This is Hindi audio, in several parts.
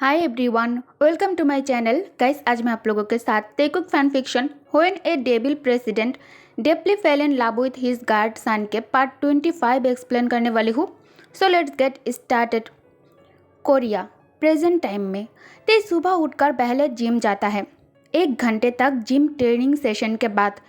Hi everyone, welcome to my channel. Guys, आज मैं आप लोगों के साथ Taekook fan fiction when a devil president deeply fell in love with his guard son के पार्ट 25 एक्सप्लेन करने वाली हूँ। So let's get started. Korea present time में ते सुबह उठकर पहले जिम जाता है। 1 घंटे तक जिम ट्रेनिंग सेशन के बाद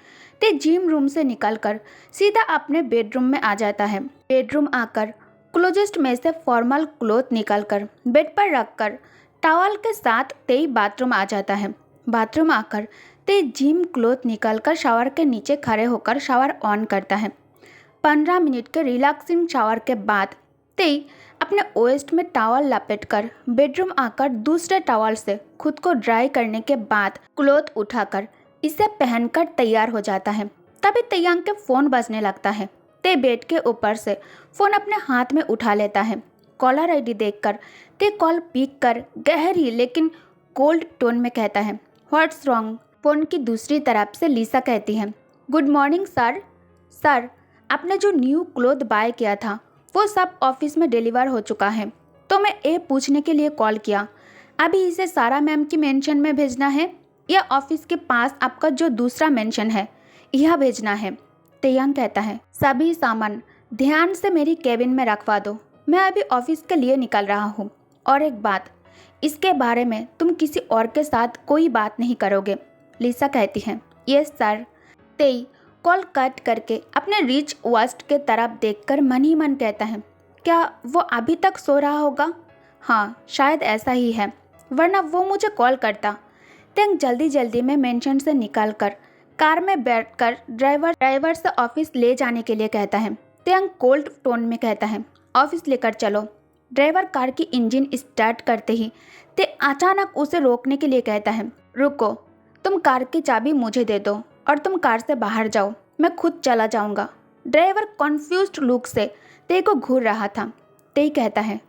ते जिम रूम से निकलकर सीधा अपने बेडरूम में आ जाता है। बेडरूम आकर क्लोजेस्ट में से फॉर्मल क्लोथ निकालकर बेड पर रखकर टॉवल के साथ तेई बाथरूम आ जाता है। बाथरूम आकर ते जिम क्लोथ निकालकर शावर के नीचे खड़े होकर शावर ऑन करता है। 15 मिनट के रिलैक्सिंग शावर के बाद तेई अपने वेस्ट में टॉवल लपेटकर बेडरूम आकर दूसरे टॉवल से खुद को ड्राई करने के बाद क्लोथ उठाकर इसे पहनकर तैयार हो जाता है। तभी तेयांग के फ़ोन बजने लगता है। ते बेड के ऊपर से फ़ोन अपने हाथ में उठा लेता है। कॉलर आईडी देखकर ते कॉल पिक कर गहरी लेकिन कोल्ड टोन में कहता है, व्हाट्स रॉन्ग। फ़ोन की दूसरी तरफ से लिसा कहती है, गुड मॉर्निंग सर। सर, आपने जो न्यू क्लोथ बाय किया था वो सब ऑफिस में डिलीवर हो चुका है, तो मैं ये पूछने के लिए कॉल किया, अभी इसे सारा मैम की मेंशन में भेजना है या ऑफिस के पास आपका जो दूसरा मेंशन है यह भेजना है। तेयांग कहता है, सभी सामान ध्यान से मेरी केबिन में रखवा दो, मैं अभी ऑफिस के लिए निकल रहा हूँ। और एक बात, इसके बारे में तुम किसी और के साथ कोई बात नहीं करोगे। लिसा कहती है, यस सर। तेई कॉल कट करके अपने रिच वॉस्ट के तरफ देखकर मन ही मन कहता है, क्या वो अभी तक सो रहा होगा? हाँ, शायद ऐसा ही है, वरना वो मुझे कॉल करता। तेंग जल्दी जल्दी में मेंशन से निकलकर कार में बैठकर ड्राइवर से ऑफिस ले जाने के लिए कहता है। तेंग कोल्ड टोन में कहता है, ऑफिस लेकर चलो। ड्राइवर कार की इंजन स्टार्ट करते ही ते अचानक उसे रोकने के लिए कहता है, रुको, तुम कार की चाबी मुझे दे दो और तुम कार से बाहर जाओ, मैं खुद चला जाऊंगा। ड्राइवर कॉन्फ्यूज्ड लुक से ते को घूर रहा था। ते कहता है,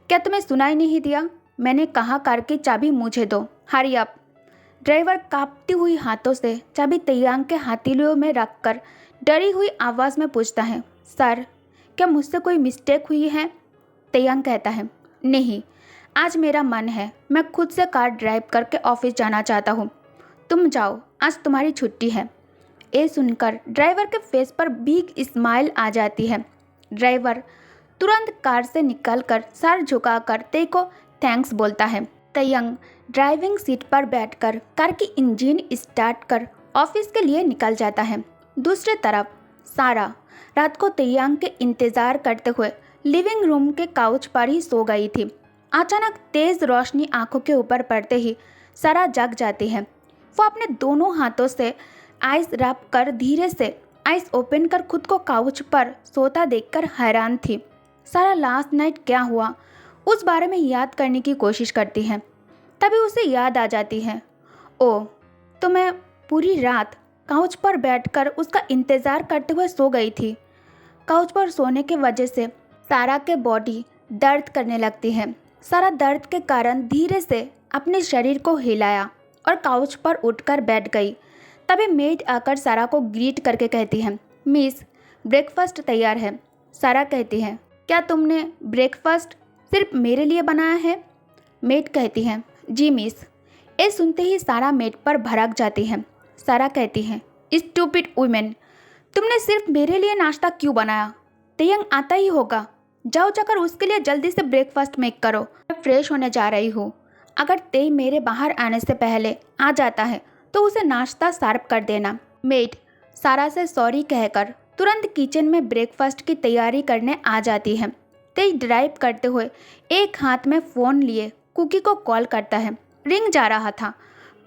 क्या तुम्हें सुनाई नहीं दिया? मैंने कहा कार की चाबी मुझे दो, हरी अप। ड्राइवर कांपती हुई हाथों से चाबी तेयांग के हथेलियों में रखकर डरी हुई आवाज़ में पूछता है, सर, क्या मुझसे कोई मिस्टेक हुई है? तेयांग कहता है, नहीं, आज मेरा मन है, मैं खुद से कार ड्राइव करके ऑफिस जाना चाहता हूँ। तुम जाओ, आज तुम्हारी छुट्टी है। ये सुनकर ड्राइवर के फेस पर बिग स्माइल आ जाती है। ड्राइवर तुरंत कार से निकलकर सर झुकाकर ते को थैंक्स बोलता है। तेयांग ड्राइविंग सीट पर बैठकर कार की इंजन स्टार्ट कर ऑफिस के लिए निकल जाता है। दूसरी तरफ सारा रात को तेयांग के इंतज़ार करते हुए लिविंग रूम के काउच पर ही सो गई थी। अचानक तेज रोशनी आंखों के ऊपर पड़ते ही सारा जग जाती है। वो अपने दोनों हाथों से आइस रब कर धीरे से आइस ओपन कर खुद को काउच पर सोता देखकर हैरान थी। सारा लास्ट नाइट क्या हुआ उस बारे में याद करने की कोशिश करती है। तभी उसे याद आ जाती है, ओह, तो मैं पूरी रात काउच पर बैठकर उसका इंतज़ार करते हुए सो गई थी। काउच पर सोने के वजह से सारा के बॉडी दर्द करने लगती है। सारा दर्द के कारण धीरे से अपने शरीर को हिलाया और काउच पर उठकर बैठ गई। तभी मेड आकर सारा को ग्रीट करके कहती है, मिस, ब्रेकफास्ट तैयार है। सारा कहती है, क्या तुमने ब्रेकफास्ट सिर्फ मेरे लिए बनाया है? मेड कहती है, जी मिस। ये सुनते ही सारा मेड पर भड़क जाती है। सारा कहती है, स्टूपिड वुमेन, तुमने सिर्फ मेरे लिए नाश्ता क्यों बनाया? तेयांग आता ही होगा, जाओ जाकर उसके लिए जल्दी से ब्रेकफास्ट मेक करो, मैं फ्रेश होने जा रही हूँ। अगर ते मेरे बाहर आने से पहले आ जाता है तो उसे नाश्ता सर्व कर देना। मेड सारा से सॉरी कहकर तुरंत किचन में ब्रेकफास्ट की तैयारी करने आ जाती है। ते ड्राइव करते हुए एक हाथ में फ़ोन लिए कुकी को कॉल करता है। रिंग जा रहा था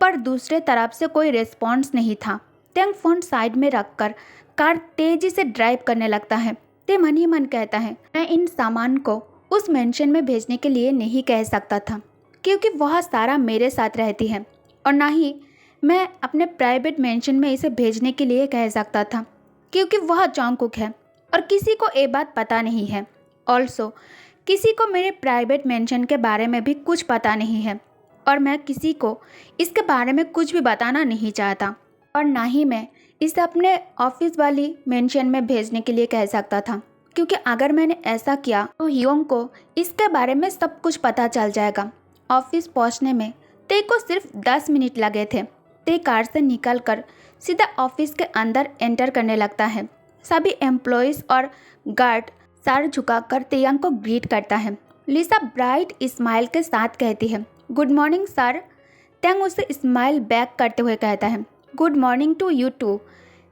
पर दूसरे तरफ से कोई रिस्पॉन्स नहीं था। तेंग फ़ोन साइड में रखकर कार तेजी से ड्राइव करने लगता है। ते मन ही मन कहता है, मैं इन सामान को उस मेंशन में भेजने के लिए नहीं कह सकता था, क्योंकि वह सारा मेरे साथ रहती है, और ना ही मैं अपने प्राइवेट मेंशन में इसे भेजने के लिए कह सकता था, क्योंकि वह जॉन्गकुक है और किसी को ये बात पता नहीं है। ऑल्सो किसी को मेरे प्राइवेट मेंशन के बारे में भी कुछ पता नहीं है, और मैं किसी को इसके बारे में कुछ भी बताना नहीं चाहता, और ना ही मैं इसे अपने ऑफिस वाली मेंशन में भेजने के लिए कह सकता था, क्योंकि अगर मैंने ऐसा किया तो हियोंग को इसके बारे में सब कुछ पता चल जाएगा ऑफिस पहुंचने में ते को सिर्फ 10 मिनट लगे थे। ते कार से निकलकर सीधा ऑफिस के अंदर एंटर करने लगता है। सभी एम्प्लॉयज़ और गार्ड सर झुकाकर तेयंग को ग्रीट करता है। लिसा ब्राइट स्माइल के साथ कहती है, गुड मॉर्निंग सर। तेयंग उसे स्माइल बैक करते हुए कहता है, good morning to you too.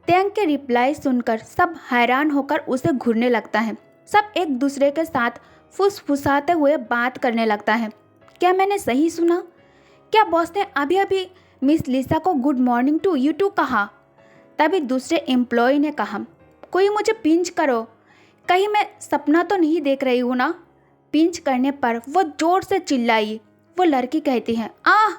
Taeyoung के रिप्लाई सुनकर सब हैरान होकर उसे घूरने लगता है। सब एक दूसरे के साथ फुसफुसाते हुए बात करने लगता है। क्या मैंने सही सुना? क्या बॉस ने अभी अभी मिस लिसा को good morning to you too कहा? तभी दूसरे एम्प्लॉय ने कहा, कोई मुझे पिंच करो, कहीं मैं सपना तो नहीं देख रही हूँ ना। पिंच करने पर वो जोर से चिल्लाई। वो लड़की कहती है, आह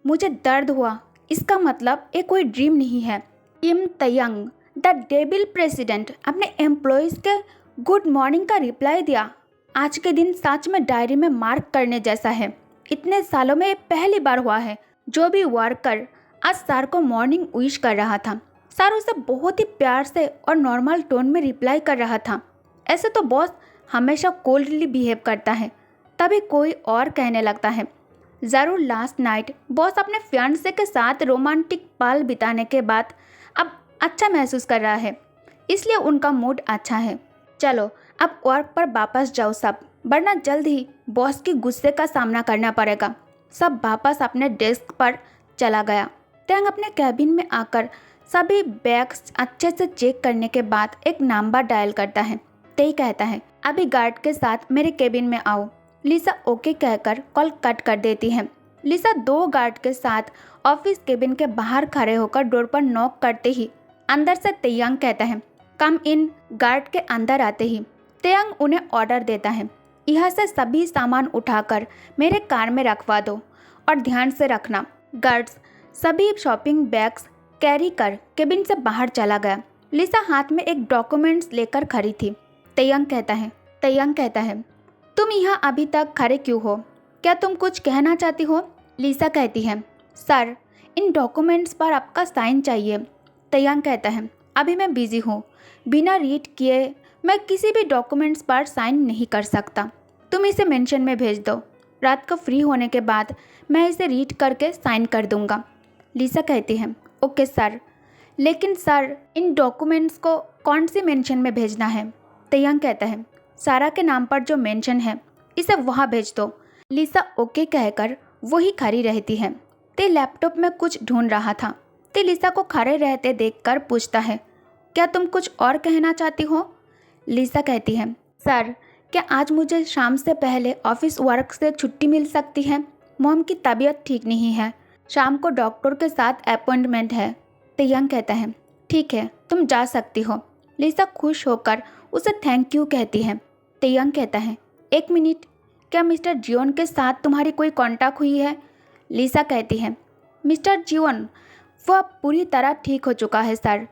मुझे दर्द हुआ, इसका मतलब ये कोई ड्रीम नहीं है। किम तयंग द डेविल प्रेसिडेंट अपने एम्प्लॉयज़ के गुड मॉर्निंग का रिप्लाई दिया। आज के दिन सच में डायरी में मार्क करने जैसा है। इतने सालों में ये पहली बार हुआ है। जो भी वर्कर आज सर को मॉर्निंग विश कर रहा था, सर उसे बहुत ही प्यार से और नॉर्मल टोन में रिप्लाई कर रहा था। ऐसे तो बॉस हमेशा कोल्डली बिहेव करता है। तभी कोई और कहने लगता है, ज़रूर लास्ट नाइट बॉस अपने फियांसे के साथ रोमांटिक पल बिताने के बाद अब अच्छा महसूस कर रहा है, इसलिए उनका मूड अच्छा है। चलो अब वर्क पर वापस जाओ सब, वरना जल्द ही बॉस की गुस्से का सामना करना पड़ेगा। सब वापस अपने डेस्क पर चला गया। तेयंग अपने कैबिन में आकर सभी बैग्स अच्छे से चेक करने के बाद एक नंबर डायल करता है। तेई कहता है, अभी गार्ड के साथ मेरे कैबिन में आओ। लिसा ओके कहकर कॉल कट कर देती है। लिसा 2 गार्ड के साथ ऑफिस कैबिन के बाहर खड़े होकर डोर पर नॉक करते ही अंदर से तेयंग कहता है, कम इन। गार्ड के अंदर आते ही तेयंग उन्हें ऑर्डर देता है, यहाँ से सभी सामान उठाकर मेरे कार में रखवा दो और ध्यान से रखना। गार्ड्स सभी शॉपिंग बैग्स कैरी कर केबिन से बाहर चला गया। लिसा हाथ में एक डॉक्यूमेंट्स लेकर खड़ी थी। तेयंग कहता है, तुम यहाँ अभी तक खड़े क्यों हो? क्या तुम कुछ कहना चाहती हो? लिसा कहती है, सर इन डॉक्यूमेंट्स पर आपका साइन चाहिए। तेयंग कहता है, अभी मैं बिजी हूँ, बिना रीड किए मैं किसी भी डॉक्यूमेंट्स पर साइन नहीं कर सकता। तुम इसे मेंशन में भेज दो, रात को फ्री होने के बाद मैं इसे रीड करके साइन कर दूंगा। लिसा कहती है, ओके सर, लेकिन सर इन डॉक्यूमेंट्स को कौन सी मेंशन में भेजना है? तेयंग कहता है, सारा के नाम पर जो मेंशन है इसे वहाँ भेज दो। लिसा ओके कहकर वही खड़ी रहती है। ते लैपटॉप में कुछ ढूंढ रहा था। ते लिसा को खड़े रहते देखकर पूछता है, क्या तुम कुछ और कहना चाहती हो? लिसा कहती है, सर क्या आज मुझे शाम से पहले ऑफिस वर्क से छुट्टी मिल सकती है? मॉम की तबीयत ठीक नहीं है, शाम को डॉक्टर के साथ अपॉइंटमेंट है। तेयंग कहता है, ठीक है तुम जा सकती हो। लिसा खुश होकर उसे थैंक यू कहती है। तेयंग कहता है, एक मिनट, क्या मिस्टर जियोन के साथ तुम्हारी कोई कांटेक्ट हुई है? लिसा कहती है, मिस्टर जियोन वह पूरी तरह ठीक हो चुका है सर,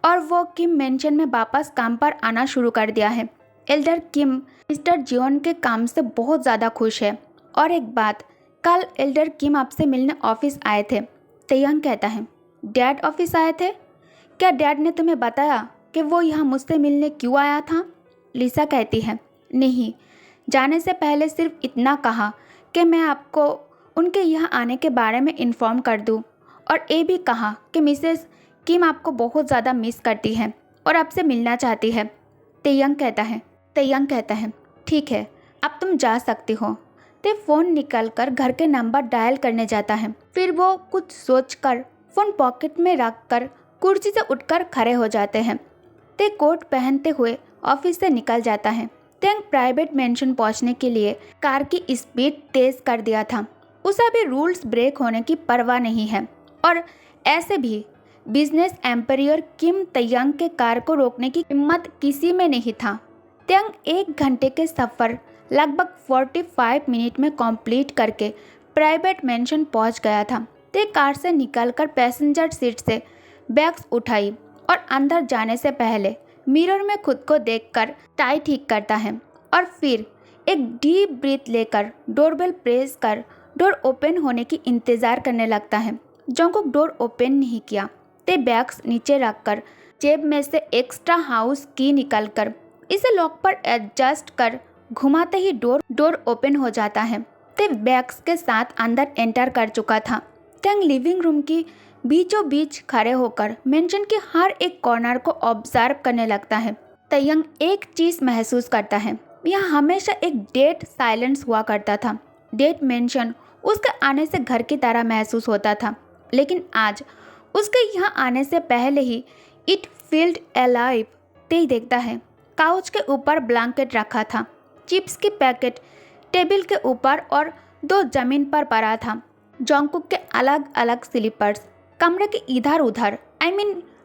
और वो किम मेंशन में वापस काम पर आना शुरू कर दिया है। एल्डर किम मिस्टर जियोन के काम से बहुत ज़्यादा खुश है। और एक बात, कल एल्डर किम आपसे मिलने ऑफिस आए थे। तेयंग कहता है, डैड ऑफिस आए थे? क्या डैड ने तुम्हें बताया कि वो यहाँ मुझसे मिलने क्यों आया था? लिसा कहती है, नहीं, जाने से पहले सिर्फ इतना कहा कि मैं आपको उनके यहाँ आने के बारे में इन्फॉर्म कर दूँ, और ये भी कहा कि मिसेस किम आपको बहुत ज़्यादा मिस करती है और आपसे मिलना चाहती है। तेयंग कहता है, ठीक है अब तुम जा सकती हो। ते फ़ोन निकालकर घर के नंबर डायल करने जाता है। फिर वो कुछ सोचकर फ़ोन पॉकेट में रखकर कुर्सी से उठकर खड़े हो जाते हैं। ते कोट पहनते हुए ऑफिस से निकल जाता है। तेयंग प्राइवेट मेंशन पहुंचने के लिए कार की स्पीड तेज कर दिया था। उसे अभी रूल्स ब्रेक होने की परवाह नहीं है, और ऐसे भी बिजनेस एम्पायर किम तेयंग के कार को रोकने की हिम्मत किसी में नहीं था। तेयंग 1 घंटे के सफ़र लगभग 45 मिनट में कंप्लीट करके प्राइवेट मेंशन पहुंच गया था। ते कार से निकलकर पैसेंजर सीट से बैग्स उठाई और अंदर जाने से पहले मिरर में खुद को देखकर टाई ठीक करता है, और फिर एक डीप ब्रीथ लेकर डोरबेल प्रेस कर डोर ओपन होने की इंतज़ार करने लगता है। जंगकुक डोर ओपन नहीं किया। ते बैग्स नीचे रखकर जेब में से एक्स्ट्रा हाउस की निकालकर इसे लॉक पर एडजस्ट कर घुमाते ही डोर ओपन हो जाता है। ते बैग्स के साथ अंदर एंटर कर चुका था। टैंग लिविंग रूम की बीचों बीच खड़े होकर मेंशन के हर एक कॉर्नर को ऑब्जर्व करने लगता है। तयंग एक चीज महसूस करता है, यह हमेशा एक डेड साइलेंस हुआ करता था। डेड मेंशन उसके आने से घर की तरह महसूस होता था, लेकिन आज उसके यहाँ आने से पहले ही इट फील्ड अलाइव। तेई देखता है काउच के ऊपर ब्लैंकेट रखा था, चिप्स की पैकेट टेबल के ऊपर और 2 जमीन पर पड़ा था। जॉन्गकुक के अलग अलग स्लीपर्स कमरे के इधर उधर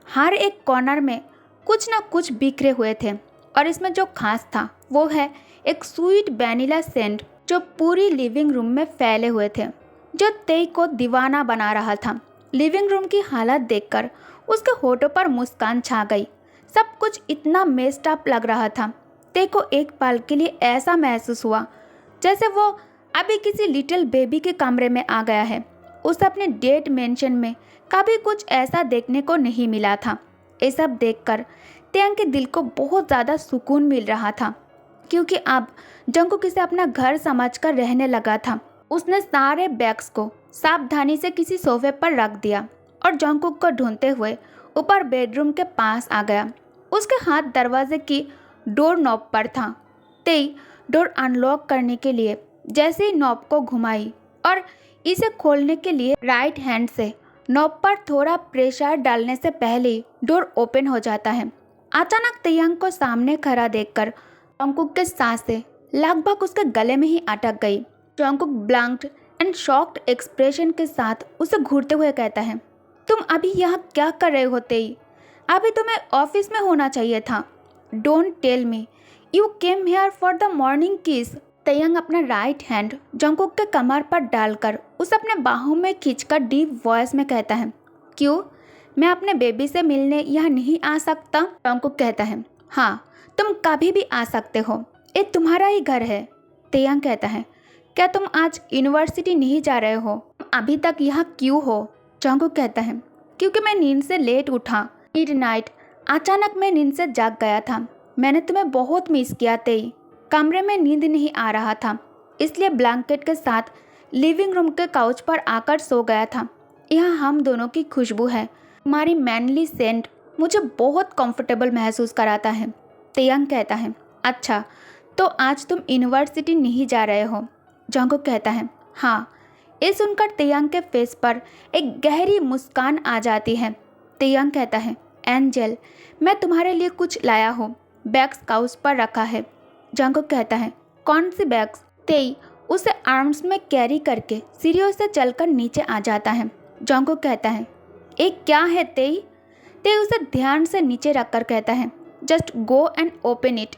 हर एक कॉर्नर में कुछ न कुछ बिखरे हुए थे। और इसमें जो खास था वो है एक स्वीट वैनिला सेंट जो पूरी लिविंग रूम में फैले हुए थे, जो तेई को दीवाना बना रहा था। लिविंग रूम की हालत देखकर उसके होठों पर मुस्कान छा गई। सब कुछ इतना मेस्ड अप लग रहा था। तेई को एक पल के लिए ऐसा महसूस हुआ जैसे वो अभी किसी लिटिल बेबी के कमरे में आ गया है। उसे अपने डेट मेंशन में कभी कुछ ऐसा देखने को नहीं मिला था। ये सब देखकर तेयंग के दिल को बहुत ज़्यादा सुकून मिल रहा था, क्योंकि अब जंगकुक इसे अपना घर समझकर रहने लगा था। उसने सारे बैग्स को सावधानी से किसी सोफे पर रख दिया और जंगकुक को ढूंढते हुए ऊपर बेडरूम के पास आ गया। उसके हाथ दरवाजे की डोर नॉब पर था। तेई डोर अनलॉक करने के लिए जैसे ही नॉब को घुमाई और इसे खोलने के लिए राइट हैंड से नॉब पर थोड़ा प्रेशर डालने से पहले ही डोर ओपन हो जाता है। अचानक तयंग को सामने खड़ा देखकर जंगकुक के सांसें लगभग उसके गले में ही अटक गई। Jungkook blanked and shocked expression के साथ उसे घूरते हुए कहता है, तुम अभी यहाँ क्या कर रहे हो तेई? अभी तुम्हें ऑफिस में होना चाहिए था। Don't tell me you came here for the morning kiss. तयंग अपना राइट हैंड जंगकुक के कमर पर डालकर उसे अपने बाहों में खींचकर डीप वॉइस में कहता है, क्यों, मैं अपने बेबी से मिलने यहाँ नहीं आ सकता? जंगकुक कहता है, हाँ तुम कभी भी आ सकते हो, ये तुम्हारा ही घर है। तयंग कहता है, क्या तुम आज यूनिवर्सिटी नहीं जा रहे हो? अभी तक यहाँ क्यों हो? जंगकुक कहता है, क्योंकि मैं नींद से लेट उठा। मिडनाइट अचानक मैं नींद से जाग गया था। मैंने तुम्हें बहुत मिस किया तेई। कमरे में नींद नहीं आ रहा था, इसलिए ब्लैंकेट के साथ लिविंग रूम के काउच पर आकर सो गया था। यहाँ हम दोनों की खुशबू है, तुम्हारी मैनली सेंट मुझे बहुत कंफर्टेबल महसूस कराता है। तयंग कहता है, अच्छा तो आज तुम यूनिवर्सिटी नहीं जा रहे हो? जंगकुक कहता है, हाँ। ये सुनकर तयंग के फेस पर एक गहरी मुस्कान आ जाती है। तयंग कहता है, एंजल मैं तुम्हारे लिए कुछ लाया हूँ, बैग्स काउच पर रखा है। जंगकुक कहता है, कौन सी बैग्स? तेई उसे आर्म्स में कैरी करके सीढ़ियों से चलकर नीचे आ जाता है। जंगकुक कहता है, एक क्या है तेई? तेई उसे ध्यान से नीचे रखकर कहता है, just go and open it.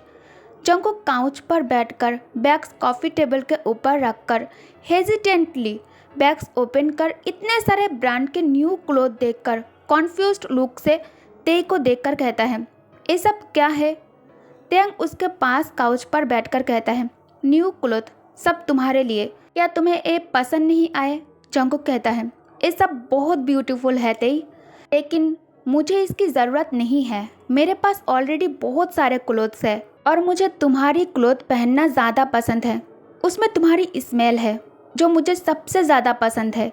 Jungkook couch पर बैठकर बैग्स कॉफ़ी टेबल के ऊपर रखकर हेजिटेंटली बैग्स ओपन कर इतने सारे ब्रांड के न्यू क्लोथ देखकर कॉन्फ्यूज्ड लुक से तेई को देखकर कहता है, ये सब क्या है? तयंग उसके पास काउच पर बैठकर कहता है, न्यू क्लोथ सब तुम्हारे लिए, क्या तुम्हें ये पसंद नहीं आए? जंगकुक कहता है, ये सब बहुत ब्यूटीफुल है तेई, लेकिन मुझे इसकी ज़रूरत नहीं है। मेरे पास ऑलरेडी बहुत सारे क्लोथ्स है और मुझे तुम्हारी क्लोथ पहनना ज़्यादा पसंद है। उसमें तुम्हारी स्मेल है जो मुझे सबसे ज़्यादा पसंद है।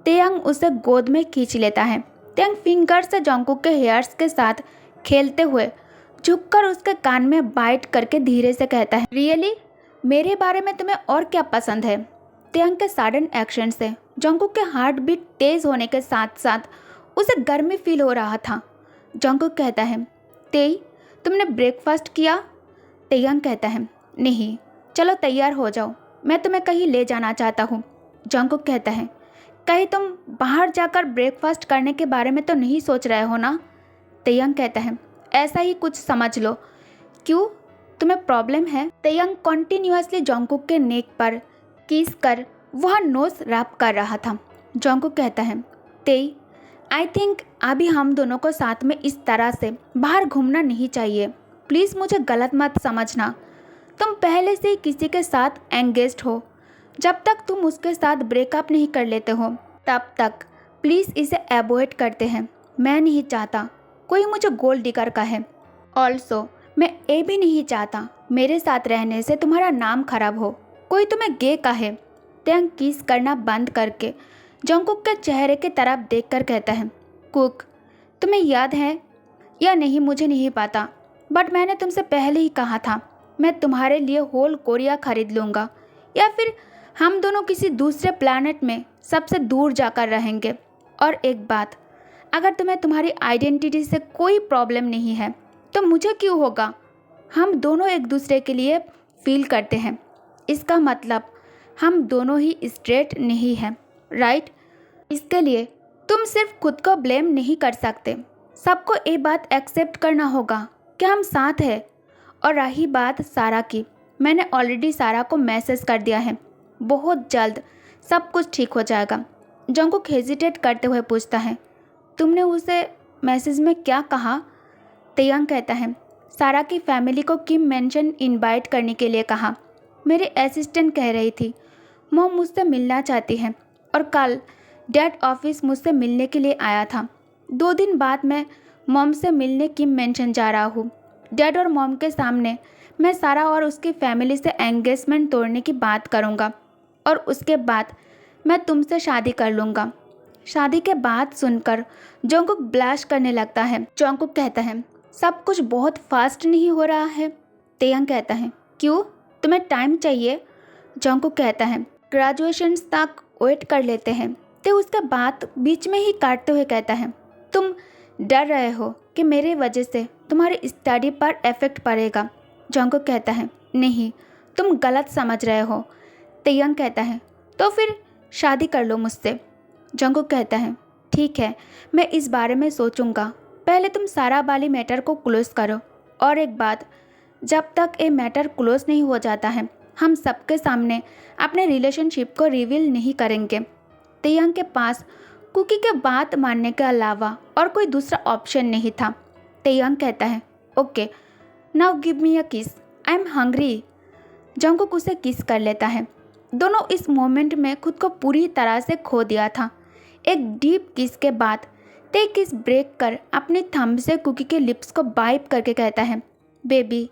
तयंग उसे गोद में खींच लेता है। तयंग फिंगर से जंगकुक के हेयर्स के साथ खेलते हुए झुककर उसके कान में बाइट करके धीरे से कहता है, रियली मेरे बारे में तुम्हें और क्या पसंद है? तयंग के सडन एक्शन से जंगकुक के हार्ट बीट तेज होने के साथ साथ उसे गर्मी फील हो रहा था। जंगकुक कहता है, तेई तुमने ब्रेकफास्ट किया? तयंग कहता है, नहीं, चलो तैयार हो जाओ, मैं तुम्हें कहीं ले जाना चाहता हूँ। जंगकुक कहता है, कहीं तुम बाहर जाकर ब्रेकफास्ट करने के बारे में तो नहीं सोच रहे हो ना? तयंग कहता है, ऐसा ही कुछ समझ लो। क्यों, तुम्हें प्रॉब्लम है? तयंग कॉन्टिन्यूसली जंगकुक के नेक पर किस कर वह नोज रैप कर रहा था। जंगकुक कहता है, तेई आई थिंक अभी हम दोनों को साथ में इस तरह से बाहर घूमना नहीं चाहिए। प्लीज़ मुझे गलत मत समझना। तुम पहले से ही किसी के साथ एंगेज्ड हो। जब तक तुम उसके साथ ब्रेकअप नहीं कर लेते हो तब तक प्लीज़ इसे अवॉइड करते हैं। मैं नहीं चाहता कोई मुझे गोल्ड डिगर कहे। ऑल्सो मैं ये भी नहीं चाहता मेरे साथ रहने से तुम्हारा नाम खराब हो, कोई तुम्हें गे कहे। तेयंग किस करना बंद करके जंगकुक के चेहरे की तरफ देखकर कहता है, कुक, तुम्हें याद है या नहीं मुझे नहीं पता, बट मैंने तुमसे पहले ही कहा था मैं तुम्हारे लिए होल कोरिया खरीद लूँगा, या फिर हम दोनों किसी दूसरे प्लैनेट में सबसे दूर जाकर रहेंगे। और एक बात, अगर तुम्हें तुम्हारी आइडेंटिटी से कोई प्रॉब्लम नहीं है तो मुझे क्यों होगा? हम दोनों एक दूसरे के लिए फील करते हैं, इसका मतलब हम दोनों ही स्ट्रेट नहीं हैं, राइट? इसके लिए तुम सिर्फ खुद को ब्लेम नहीं कर सकते, सबको ये बात एक्सेप्ट करना होगा कि हम साथ हैं। और रही बात सारा की, मैंने ऑलरेडी सारा को मैसेज कर दिया है, बहुत जल्द सब कुछ ठीक हो जाएगा। जंगकुक हेजिटेट करते हुए पूछता है, तुमने उसे मैसेज में क्या कहा? तेयंग कहता है, सारा की फैमिली को किम मेंशन इनवाइट करने के लिए कहा। मेरी असिस्टेंट कह रही थी मॉम मुझसे मिलना चाहती है, और कल डैड ऑफिस मुझसे मिलने के लिए आया था। 2 दिन बाद मैं मॉम से मिलने किम मेंशन जा रहा हूँ। डैड और मॉम के सामने मैं सारा और उसकी फैमिली से एंगेजमेंट तोड़ने की बात करूँगा, और उसके बाद मैं तुमसे शादी कर लूँगा। शादी के बाद सुनकर जंगकुक ब्लश करने लगता है। जंगकुक कहता है, सब कुछ बहुत फास्ट नहीं हो रहा है? तेयंग कहता है, क्यों, तुम्हें टाइम चाहिए? जंगकुक कहता है, ग्रेजुएशन तक वेट कर लेते हैं। ते उसके बाद बीच में ही काटते हुए कहता है, तुम डर रहे हो कि मेरे वजह से तुम्हारी स्टडी पर इफेक्ट पड़ेगा। जंगकुक कहता है, नहीं, तुम गलत समझ रहे हो। तेयंग कहता है, तो फिर शादी कर लो मुझसे। जंगकुक कहता है, ठीक है, मैं इस बारे में सोचूंगा, पहले तुम सारा वाली मैटर को क्लोज करो। और एक बात, जब तक ये मैटर क्लोज नहीं हो जाता है हम सबके सामने अपने रिलेशनशिप को रिवील नहीं करेंगे। तेयंग के पास कुकी के बात मानने के अलावा और कोई दूसरा ऑप्शन नहीं था। तेयंग कहता है, ओके, नाउ गिव मी अ किस, आई एम हंग्री। जंगकुक उसे किस कर लेता है। दोनों इस मोमेंट में खुद को पूरी तरह से खो दिया था। एक डीप किस के बाद ते किस ब्रेक कर अपने थंब से कुकी के लिप्स को बाइप करके कहता है, बेबी,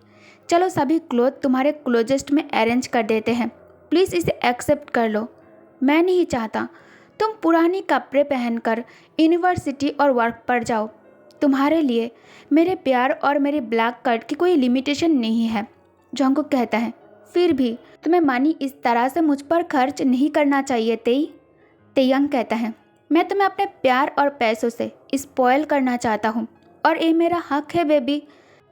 चलो सभी क्लोथ तुम्हारे क्लोजेस्ट में अरेंज कर देते हैं, प्लीज़ इसे एक्सेप्ट कर लो। मैं नहीं चाहता तुम पुरानी कपड़े पहनकर यूनिवर्सिटी और वर्क पर जाओ। तुम्हारे लिए मेरे प्यार और मेरे ब्लैक कार्ड की कोई लिमिटेशन नहीं है। जंगकुक कहता है, फिर भी तुम्हें मनी इस तरह से मुझ पर खर्च नहीं करना चाहिए तेयंग कहता है, मैं तुम्हें अपने प्यार और पैसों से स्पॉयल करना चाहता हूँ, और ये मेरा हक है बेबी।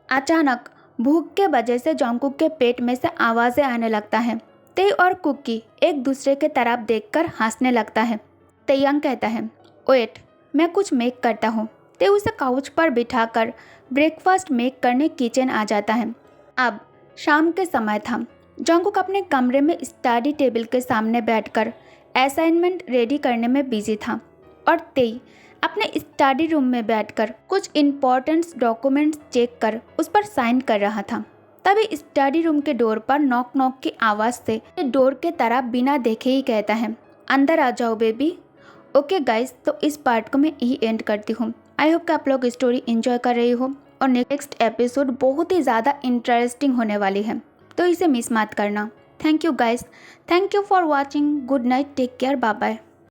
अचानक भूख के वजह से जंगकुक के पेट में से आवाज़ें आने लगता है। ते और कुकी एक दूसरे के तरफ देखकर हंसने लगता है। तेयंग कहता है, वेट, मैं कुछ मेक करता हूँ। ते उसे काउच पर बिठाकर ब्रेकफास्ट मेक करने किचन आ जाता है। अब शाम के समय था। जंगकुक अपने कमरे में स्टडी टेबल के सामने बैठकर असाइनमेंट रेडी करने में बिजी था, और तेई अपने स्टडी रूम में बैठकर कुछ इम्पोर्टेंट डॉक्यूमेंट्स चेक कर उस पर साइन कर रहा था। तभी स्टडी रूम के डोर पर नॉक नॉक की आवाज़ से डोर के तरफ बिना देखे ही कहता है, अंदर आ जाओ बेबी। ओके गाइस, तो इस पार्ट को मैं यही एंड करती हूँ। आई होप कि आप लोग स्टोरी एंजॉय कर रही हो, और नेक्स्ट एपिसोड बहुत ही ज़्यादा इंटरेस्टिंग होने वाली है, तो इसे मिस मत करना। Thank you guys, thank you for watching. Good night, take care, bye bye.